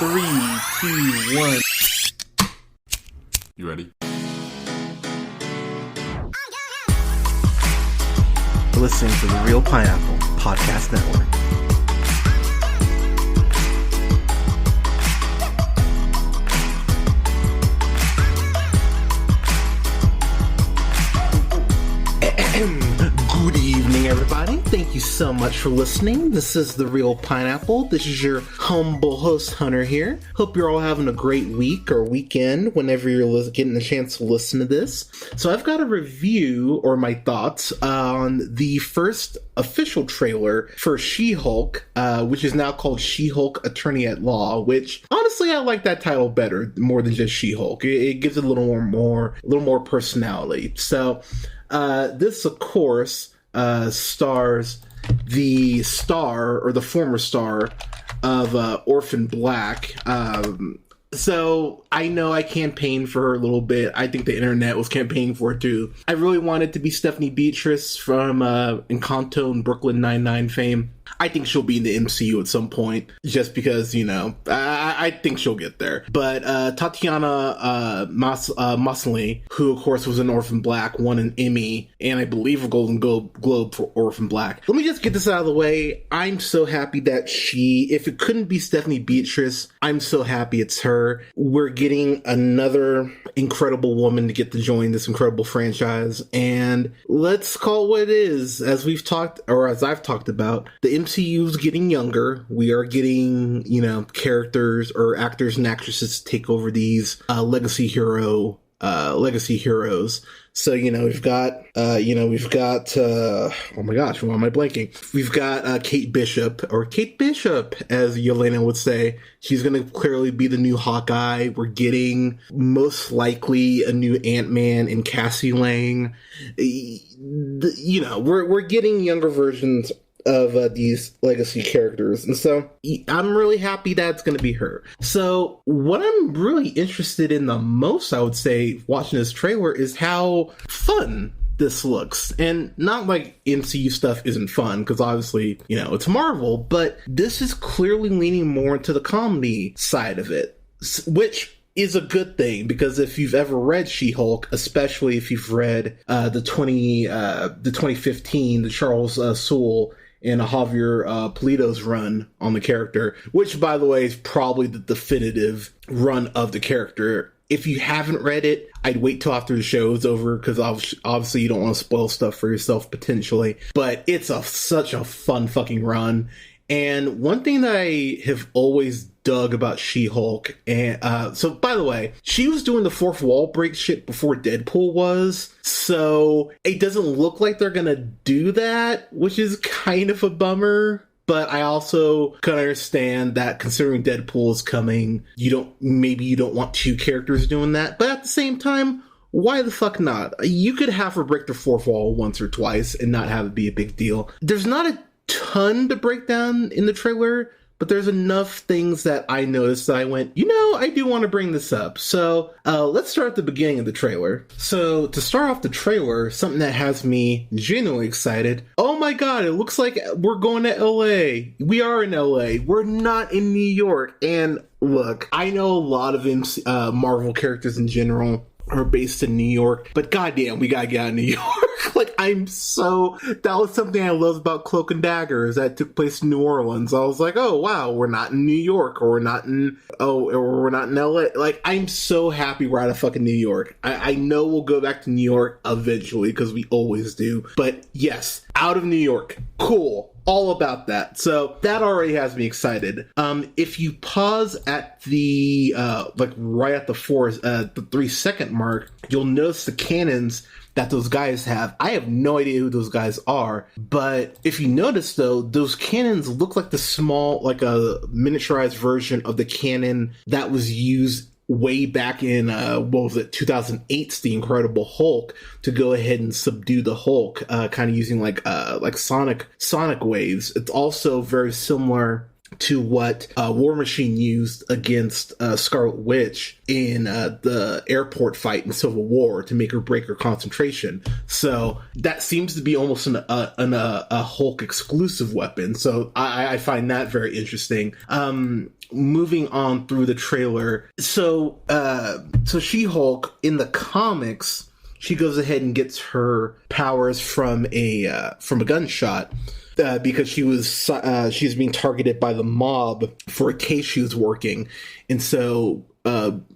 Three, two, one. You ready? Listening to the Real Pineapple Podcast Network. Good evening, everybody. Thank you so much for listening. This is The Real Pineapple. This is your humble host, Hunter, here. Hope you're all having a great week or weekend whenever you're getting a chance to listen to this. So I've got a review, or my thoughts, on the first official trailer for She-Hulk, which is now called She-Hulk Attorney at Law, which, honestly, I like that title better, more than just She-Hulk. It gives it a little more personality. So, this, of course, stars the star, or the former star, of Orphan Black. So I know I campaigned for her a little bit. I think the internet was campaigning for her too. I really wanted to be Stephanie Beatrice from Encanto and Brooklyn Nine-Nine fame. I think she'll be in the MCU at some point, just because, you know, I think she'll get there. But Tatiana Maslany, who of course was in Orphan Black, won an Emmy and I believe a Golden Globe for Orphan Black. Let me just get this out of the way. I'm so happy that if it couldn't be Stephanie Beatrice, I'm so happy it's her. We're getting another incredible woman to get to join this incredible franchise, and let's call it what it is. As I've talked about, the MCU's getting younger. We are getting, characters or actors and actresses to take over these legacy heroes. So, we've got, oh my gosh, why am I blanking? We've got Kate Bishop, as Yelena would say. She's going to clearly be the new Hawkeye. We're getting most likely a new Ant-Man in Cassie Lang. We're getting younger versions of these legacy characters, and so I'm really happy that's going to be her. So what I'm really interested in the most, I would say, watching this trailer, is how fun this looks. And not like MCU stuff isn't fun, because obviously, it's Marvel, but this is clearly leaning more into the comedy side of it, which is a good thing, because if you've ever read She-Hulk, especially if you've read the 2015, the Charles Soule and Javier Pulido's run on the character, which, by the way, is probably the definitive run of the character. If you haven't read it, I'd wait till after the show is over, because obviously you don't want to spoil stuff for yourself, potentially. But it's such a fun fucking run. And one thing that I have always dug about She-Hulk, and so, by the way, she was doing the fourth wall break shit before Deadpool was, so it doesn't look like they're gonna do that, which is kind of a bummer. But I also can understand that, considering Deadpool is coming, you don't want two characters doing that. But at the same time, why the fuck not? You could have her break the fourth wall once or twice and not have it be a big deal. There's not a ton to break down in the trailer, but there's enough things that I noticed that I went, I do want to bring this up. So let's start at the beginning of the trailer. So to start off the trailer, something that has me genuinely excited. Oh my god, it looks like we're going to LA. We are in LA. We're not in New York. And look, I know a lot of Marvel characters in general are based in New York, but goddamn, we gotta get out of New York. That was something I loved about Cloak and Dagger, is that it took place in New Orleans. I was like, oh wow, we're not in New York, or we're not in LA. Like, I'm so happy we're out of fucking New York. I know we'll go back to New York eventually, because we always do, but yes, out of New York. Cool. All about that. So that already has me excited. If you pause at the right at the 3-second mark, you'll notice the cannons that those guys have. I have no idea who those guys are, but if you notice, though, those cannons look like a miniaturized version of the cannon that was used way back in 2008's The Incredible Hulk, to go ahead and subdue the Hulk, kind of using like sonic waves. It's also very similar to what War Machine used against Scarlet Witch in the airport fight in Civil War to make her break her concentration. So that seems to be almost a Hulk exclusive weapon. So I find that very interesting. Moving on through the trailer. So She-Hulk in the comics, she goes ahead and gets her powers from a gunshot. Because she was being targeted by the mob for a case she was working, and so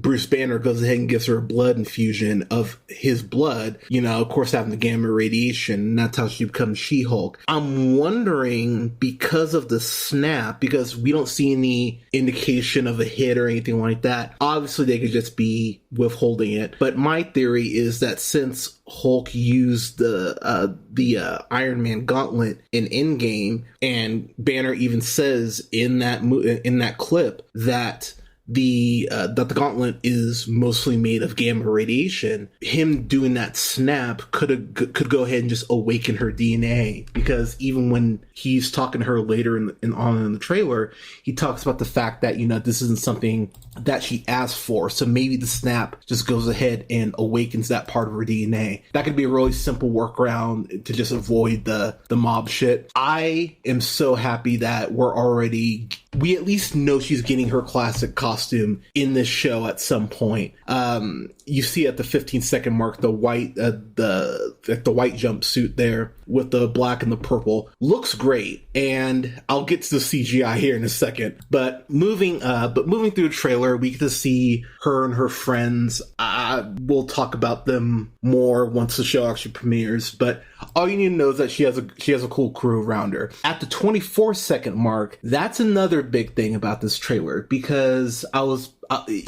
Bruce Banner goes ahead and gives her a blood infusion of his blood, of course having the gamma radiation, and that's how she becomes She-Hulk. I'm wondering, because of the snap, because we don't see any indication of a hit or anything like that, obviously they could just be withholding it, but my theory is that since Hulk used the Iron Man gauntlet in Endgame, and Banner even says in that clip that the gauntlet is mostly made of gamma radiation, him doing that snap could go ahead and just awaken her DNA, because even when he's talking to her later in the trailer, he talks about the fact that this isn't something that she asked for, so maybe the snap just goes ahead and awakens that part of her DNA. That could be a really simple workaround to just avoid the mob shit. I am so happy that we at least know she's getting her classic costume in this show at some point. You see at the 15-second mark the white jumpsuit there with the black and the purple looks great, and I'll get to the CGI here in a second. But moving through the trailer, we get to see her and her friends. We'll talk about them more once the show actually premieres, but all you need to know is that she has a cool crew around her. At the 24-second mark, that's another big thing about this trailer, because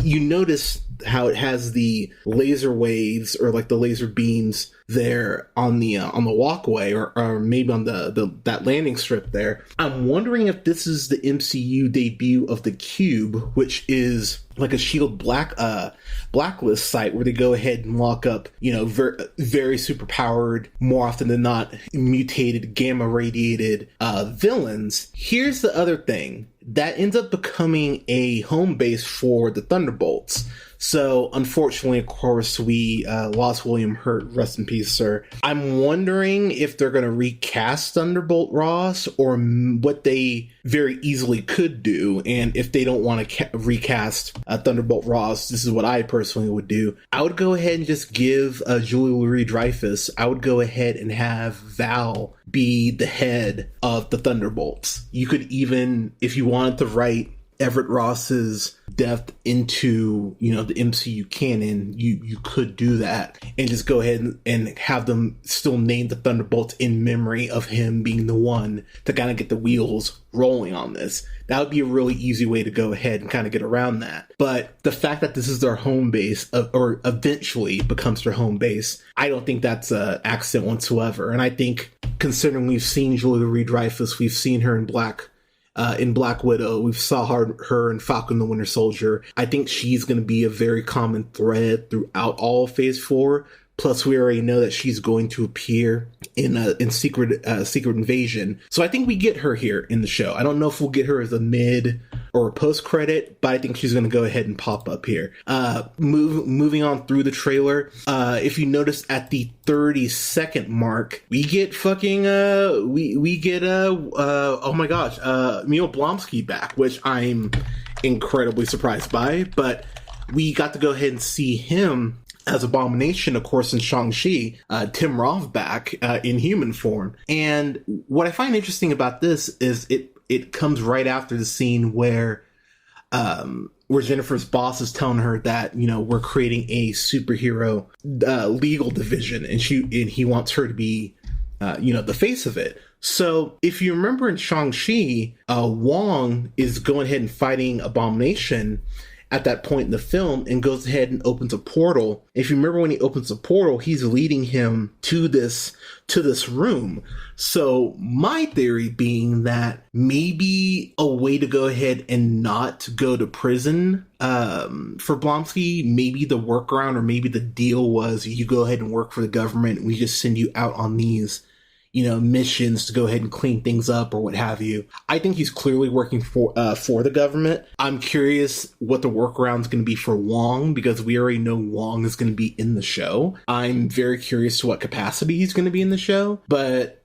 you notice how it has the laser waves, or like the laser beams there on the walkway, or maybe on that landing strip there. I'm wondering if this is the MCU debut of the Cube, which is like a Shield blacklist site where they go ahead and lock up, very super powered, more often than not mutated, gamma radiated villains. Here's the other thing that ends up becoming a home base for the Thunderbolts. So, unfortunately, of course, we lost William Hurt. Rest in peace, sir. I'm wondering if they're going to recast Thunderbolt Ross, or what they very easily could do. And if they don't want to recast Thunderbolt Ross, this is what I personally would do. I would go ahead and just give Julia Louis-Dreyfus, I would go ahead and have Val be the head of the Thunderbolts. You could even, if you wanted to write Everett Ross's death into, the MCU canon, you could do that and just go ahead and have them still name the Thunderbolts in memory of him being the one to kind of get the wheels rolling on this. That would be a really easy way to go ahead and kind of get around that. But the fact that this is their home base, or eventually becomes their home base, I don't think that's an accident whatsoever. And I think, considering we've seen Julia Louis-Dreyfus, we've seen her in Black Widow, we saw her in Falcon the Winter Soldier, I think she's going to be a very common thread throughout all of Phase 4. Plus, we already know that she's going to appear in Secret Invasion. So I think we get her here in the show. I don't know if we'll get her as a mid or a post-credit, but I think she's going to go ahead and pop up here. Moving on through the trailer, if you notice at the 30-second mark, we get fucking oh my gosh, Emil Blonsky back, which I'm incredibly surprised by. But we got to go ahead and see him as Abomination, of course, in Shang-Chi, Tim Roth back in human form. And what I find interesting about this is it comes right after the scene where Jennifer's boss is telling her that, we're creating a superhero legal division, and he wants her to be, the face of it. So if you remember in Shang-Chi, Wong is going ahead and fighting Abomination at that point in the film, and goes ahead and opens a portal. If you remember, when he opens a portal, he's leading him to this room. So my theory being that maybe a way to go ahead and not go to prison for Blonsky, maybe the workaround, or maybe the deal was, you go ahead and work for the government, and we just send you out on these missions to go ahead and clean things up or what have you. I think he's clearly working for the government. I'm curious what the workaround is going to be for Wong, because we already know Wong is going to be in the show. I'm very curious to what capacity he's going to be in the show, but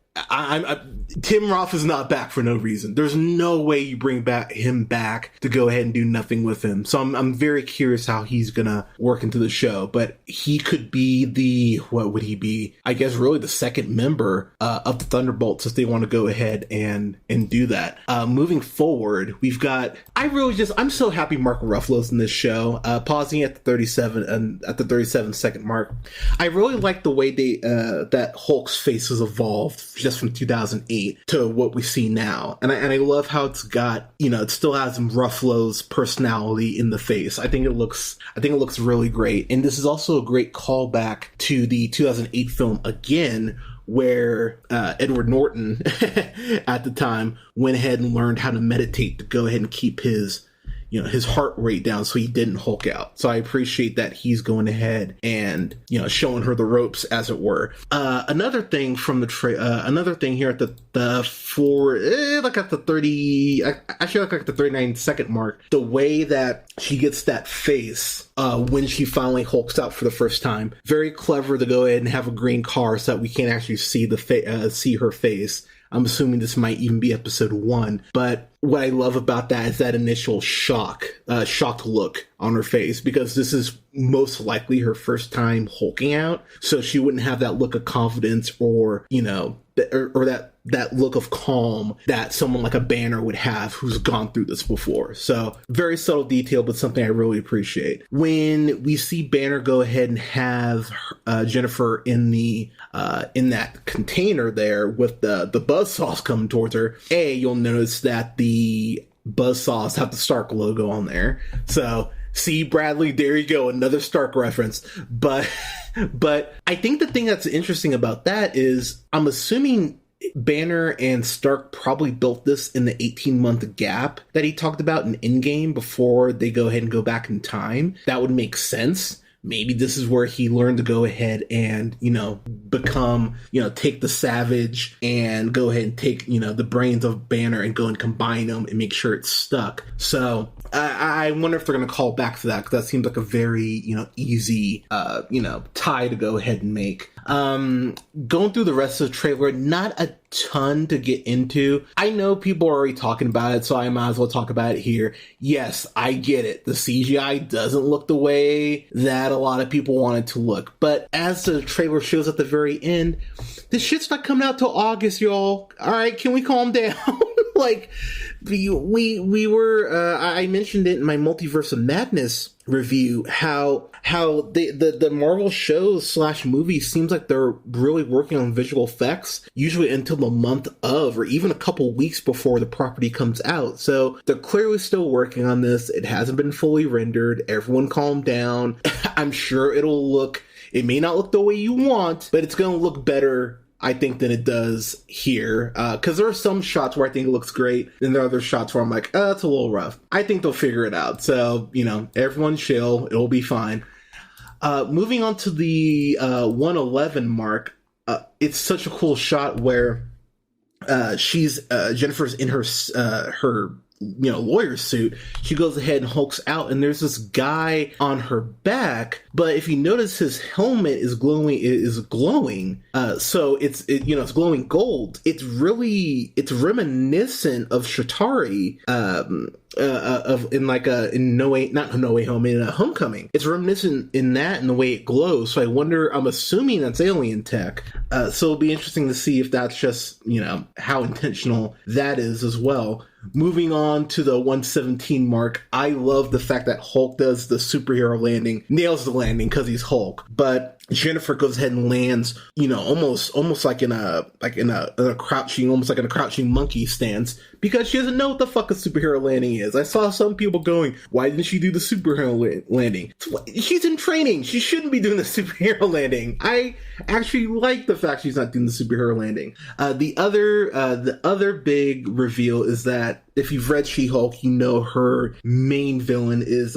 Tim Roth is not back for no reason. There's no way you bring him back to go ahead and do nothing with him. So I'm very curious how he's gonna work into the show. But he could be what would he be? I guess really the second member of the Thunderbolts if they want to go ahead and do that. Moving forward, we've got. I'm so happy Mark Ruffalo's in this show. Pausing at the 37 second mark. I really like the way that Hulk's face has evolved just from 2008 to what we see now. And I love how it's got, it still has Ruffalo's personality in the face. I think it looks really great. And this is also a great callback to the 2008 film Again, where Edward Norton at the time went ahead and learned how to meditate to go ahead and keep his heart rate down so he didn't Hulk out. So I appreciate that he's going ahead and, showing her the ropes, as it were. Another thing from the another thing here at the 39 second mark, the way that she gets that face when she finally Hulks out for the first time. Very clever to go ahead and have a green car so that we can't actually see see her face. I'm assuming this might even be episode 1, but what I love about that is that initial shocked look on her face, because this is most likely her first time hulking out, so she wouldn't have that look of confidence or that look of calm that someone like a Banner would have who's gone through this before. So very subtle detail, but something I really appreciate. When we see Banner go ahead and have Jennifer in that container there with the buzzsaws coming towards her, you'll notice that the buzzsaws have the Stark logo on there. So see, Bradley, there you go, another Stark reference. But I think the thing that's interesting about that is I'm assuming Banner and Stark probably built this in the 18-month gap that he talked about in Endgame before they go ahead and go back in time. That would make sense. Maybe this is where he learned to go ahead and, become, take the Savage and go ahead and take, the brains of Banner and go and combine them and make sure it's stuck. So I wonder if they're going to call back to that, because that seems like a very, easy, tie to go ahead and make. Going through the rest of the trailer, not a ton to get into. I know people are already talking about it, so I might as well talk about it here. Yes, I get it. The CGI doesn't look the way that a lot of people want it to look. But as the trailer shows at the very end, this shit's not coming out till August, y'all. All right, can we calm down? Like, we were, I mentioned it in my Multiverse of Madness review, how the Marvel shows / movies seems like they're really working on visual effects, usually until the month of, or even a couple weeks before the property comes out. So they're clearly still working on this. It hasn't been fully rendered. Everyone calm down. I'm sure it may not look the way you want, but it's going to look better, I think, than it does here. Because there are some shots where I think it looks great, and there are other shots where I'm like, it's a little rough. I think they'll figure it out. So, everyone chill. It'll be fine. Moving on to the 111 mark, it's such a cool shot where Jennifer's in her lawyer suit. She goes ahead and hulks out, and there's this guy on her back, but if you notice, his helmet is glowing. So it's glowing gold. It's reminiscent of Chitauri, in Homecoming. It's reminiscent in that, in the way it glows. So I'm assuming that's alien tech. So it'll be interesting to see if that's just, how intentional that is as well. Moving on to the 117 mark, I love the fact that Hulk does the superhero landing, nails the landing because he's Hulk, but Jennifer goes ahead and lands, almost like in a crouching monkey stance, because she doesn't know what the fuck a superhero landing is. I saw some people going, why didn't she do the superhero landing? She's in training. She shouldn't be doing the superhero landing. I actually like the fact she's not doing the superhero landing. The other big reveal is that if you've read She-Hulk, her main villain is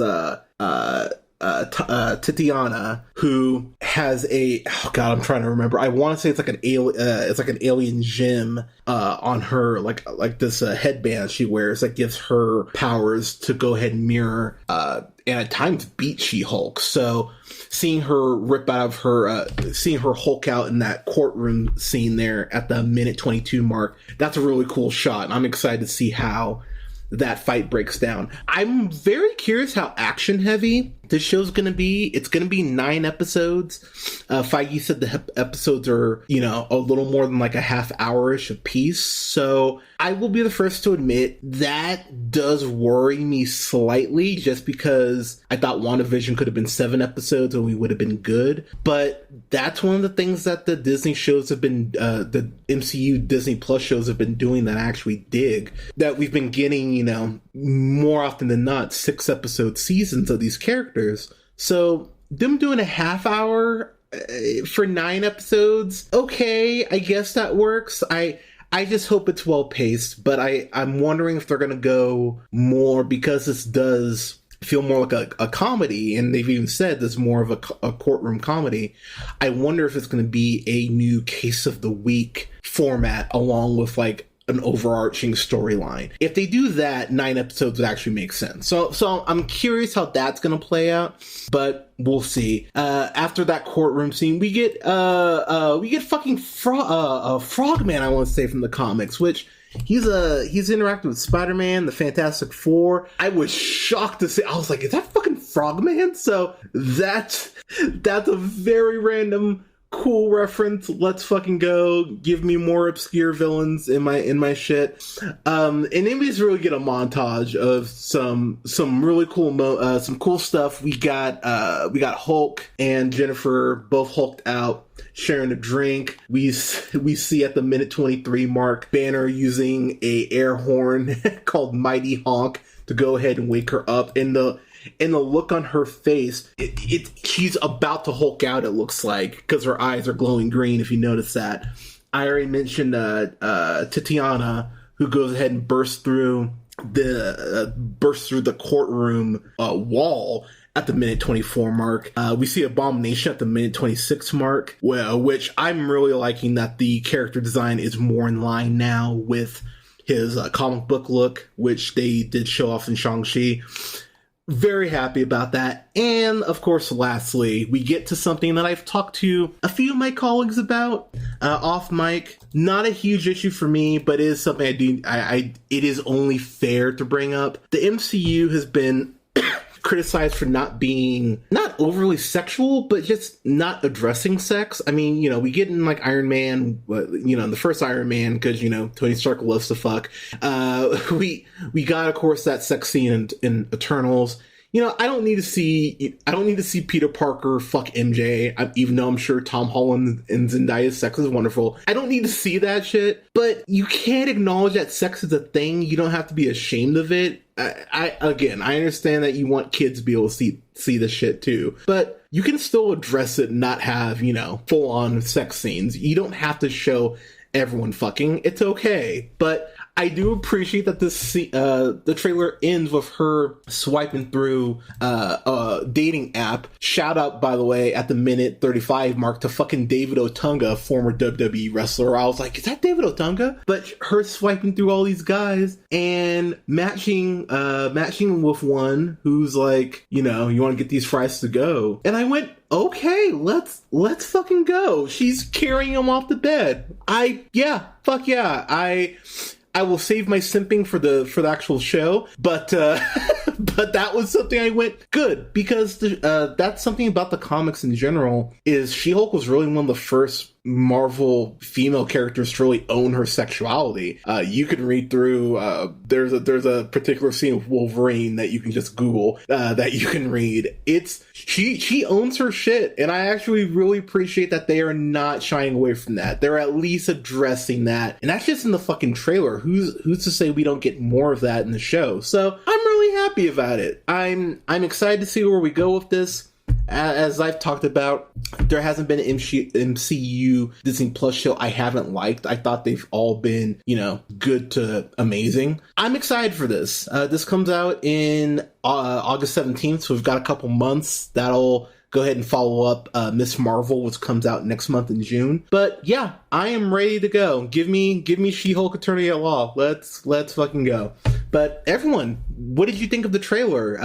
Tatiana, who has I'm trying to remember. I want to say it's like an alien gem on her, like this headband she wears that gives her powers to go ahead and mirror and at times beat She-Hulk. So seeing her rip out of her, seeing her Hulk out in that courtroom scene there at the minute 22 mark, that's a really cool shot. And I'm excited to see how that fight breaks down. I'm very curious how action heavy this show's going to be. It's going to be 9 episodes. Feige said the episodes are, a little more than like a half hour-ish a piece. So I will be the first to admit that does worry me slightly, just because I thought WandaVision could have been 7 episodes and we would have been good. But that's one of the things that the Disney shows have been, the MCU Disney Plus shows have been doing that I actually dig. That we've been getting, more often than not, 6 episode seasons of these characters. So them doing a half hour for 9 episodes, okay, I guess that works. I just hope it's well paced, but I'm wondering if they're going to go more, because this does feel more like a comedy, and they've even said this is more of a courtroom comedy. I wonder if it's going to be a new case of the week format along with like an overarching storyline. If they do that, 9 episodes would actually make sense. So I'm curious how that's going to play out, but we'll see. After that courtroom scene, we get fucking Frogman, I want to say, from the comics, which he's interacted with Spider-Man, the Fantastic Four. I was shocked to see. I was like, is that fucking Frogman? So that's a very random cool reference. Let's fucking go. Give me more obscure villains in my shit. And then we just really get a montage of some really cool some cool stuff. We got Hulk and Jennifer both hulked out, sharing a drink. We see at the minute 23 mark Banner using a air horn called Mighty Honk to go ahead and wake her up. And the look on her face, she's about to Hulk out, it looks like, because her eyes are glowing green, if you notice that. I already mentioned Tatiana, who goes ahead and bursts through the courtroom wall at the minute 24 mark. We see Abomination at the minute 26 mark, which I'm really liking that the character design is more in line now with his comic book look, which they did show off in Shang-Chi. Very happy about that. And of course, lastly, we get to something that I've talked to a few of my colleagues about off mic. Not a huge issue for me, but it is something it is only fair to bring up. The MCU has been criticized for not overly sexual, but just not addressing sex. I mean, we get in like Iron Man, in the first Iron Man, because Tony Stark loves to fuck. We got, of course, that sex scene in Eternals. I don't need to see Peter Parker fuck MJ, even though I'm sure Tom Holland and Zendaya's sex is wonderful. I don't need to see that shit, but you can't acknowledge that sex is a thing. You don't have to be ashamed of it. I understand that you want kids to be able to see this shit too, but you can still address it and not have, full on sex scenes. You don't have to show everyone fucking. It's okay. But I do appreciate that the trailer ends with her swiping through a dating app. Shout out, by the way, at the minute 35 mark to fucking David Otunga, former WWE wrestler. I was like, is that David Otunga? But her swiping through all these guys and matching with one who's like, you want to get these fries to go. And I went, okay, let's fucking go. She's carrying him off the bed. Fuck yeah. I will save my simping for the actual show, but that was something I went good, because that's something about the comics in general, is She-Hulk was really one of the first Marvel female characters to really own her sexuality. You can read through, there's a particular scene of Wolverine that you can just Google, that you can read. She owns her shit, and I actually really appreciate that they are not shying away from that. They're at least addressing that, and that's just in the fucking trailer. Who's to say we don't get more of that in the show? So I'm really happy about it. I'm excited to see where we go with this. as I've talked about, there hasn't been an MCU Disney Plus show I haven't liked. I thought they've all been, good to amazing. I'm excited for this. This comes out in August 17th, so we've got a couple months. That'll go ahead and follow up Miss Marvel, which comes out next month in June. But yeah, I am ready to go. Give me She-Hulk Attorney at Law. Let's fucking go. But everyone, what did you think of the trailer?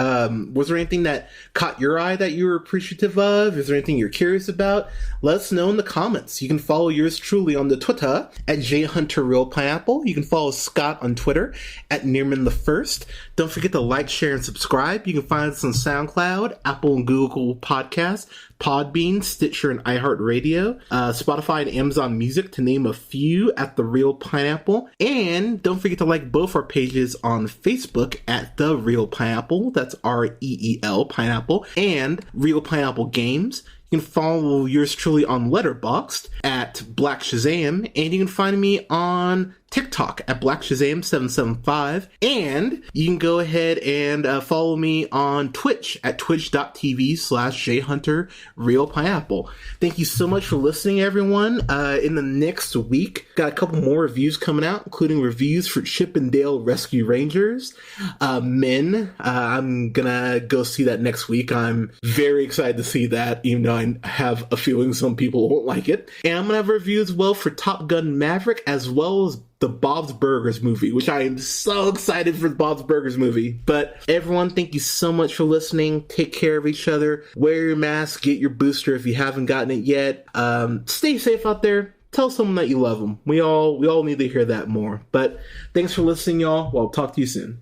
Was there anything that caught your eye that you were appreciative of? Is there anything you're curious about? Let us know in the comments. You can follow yours truly on the Twitter at JHunterRealPineapple. You can follow Scott on Twitter at Nearman1st. Don't forget to like, share, and subscribe. You can find us on SoundCloud, Apple and Google Podcasts, Podbean, Stitcher, and iHeartRadio, Spotify and Amazon Music, to name a few, at The Real Pineapple. And don't forget to like both our pages on Facebook at The Real Pineapple, that's REEL Pineapple, and Real Pineapple Games. You can follow yours truly on Letterboxd at Black Shazam, and you can find me on TikTok at BlackShazam775, and you can go ahead and follow me on Twitch at twitch.tv/JHunterRealPineapple. Thank you so much for listening, everyone. In the next week, got a couple more reviews coming out, including reviews for Chip and Dale Rescue Rangers. Men, I'm gonna go see that next week. I'm very excited to see that, even though I have a feeling some people won't like it. And I'm gonna have a review as well for Top Gun Maverick, as well as the Bob's Burgers movie, which I am so excited for the Bob's Burgers movie. But everyone, thank you so much for listening. Take care of each other. Wear your mask. Get your booster if you haven't gotten it yet. Stay safe out there. Tell someone that you love them. We all need to hear that more. But thanks for listening, y'all. Well, I'll talk to you soon.